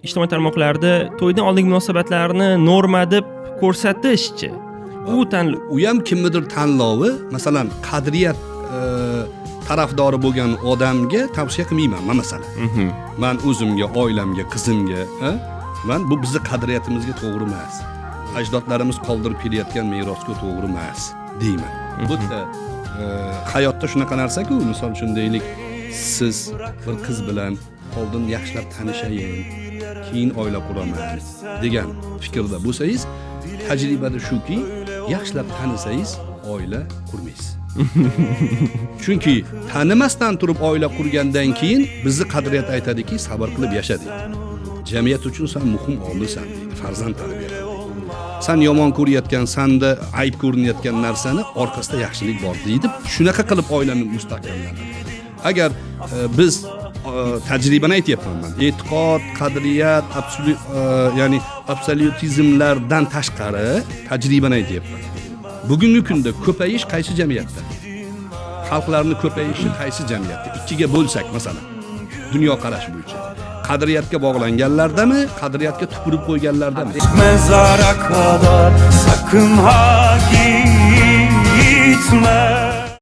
ijtimoiy tarmoqlarda to'ydan oldingi munosabatlarni norma deb ko'rsatishchi. U tanlov. U ham kimnidir tanlovi, masalan, qadriyat tarafdori bo'lgan odamga tavsiya qilmayman, masalan. Men o'zimga, oilamga, qizimga, men bu bizning qadriyatimizga to'g'ri emas. Ajdodlarimiz qoldirib kelayotgan merosga to'g'ri emas deyman. Bu hayotda shunaqa narsa-ku, misol uchun deylik, siz bir qiz bilan oldin yaxshilab tanishayin, keyin oila quraman degan fikrda bo'lsangiz, tajribada shuki, yaxshilab tanisangiz, oila qurmaysiz. Chunki tanimasdan turib oila qurgandan keyin bizni qadriyat aytadiki, sabr qilib yasha deydi. Jamiyat uchun sen muhim omilsan deydi, farzand tarbiyalab. Sen yomon ko'rayotgan, senda ayb ko'rinayotgan narsani orqasida yaxshilik bor deydi. Shunaqa qilib oilani mustahkamlanadi. Agar biz tajribani aytyapman men. E'tiqod, qadriyat, ya'ni absolutizmlardan tashqari tajribani aytyapman. Bugungi kunda ko'payish qaysi jamiyatda? Xalqlarning ko'payishi qaysi jamiyatda? Ikkiga bo'lsak, masalan, dunyo qarashi bo'yicha. Qadriyatga bog'langanlardami, qadriyatga tupurib qo'yganlardami? Mezara kadar sakın ha gitme.